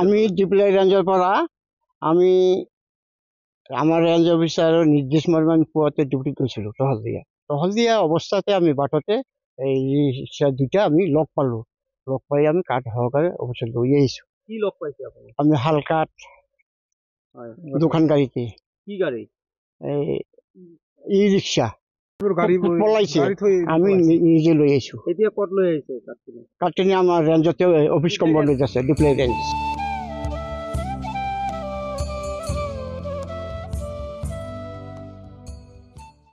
আমি ডিপ্লাই ৰেঞ্জৰ পৰা আমি আমাৰ ৰেঞ্জ অফিচাৰৰ নিৰ্দেশ মৰ্মে আমি পুৱাতে ডিউটিত গৈছিলোঁ টহলদিয়া অৱস্থাতে আমি বাটতে এই ৰিক্সা দুটা আমি লগ পালোঁ। লগ পাই আমি কাঠ সহকাৰে অৱশ্যে লৈ আহিছোঁ। কি লগ পাইছে আপুনি? আমি শাল কাঠ দোকান গাড়ীতে কি গাড়ী? এই ই ৰিক্সা পলাইছে, আমি নিজে লৈ আহিছোঁ। এতিয়া ক'ত লৈ আহিছে কাঠখিনি? কাঠখিনি আমাৰ ৰেঞ্জতে অফিচ কম্পাউণ্ডত আছে ডিপ্লাই ৰেঞ্জ।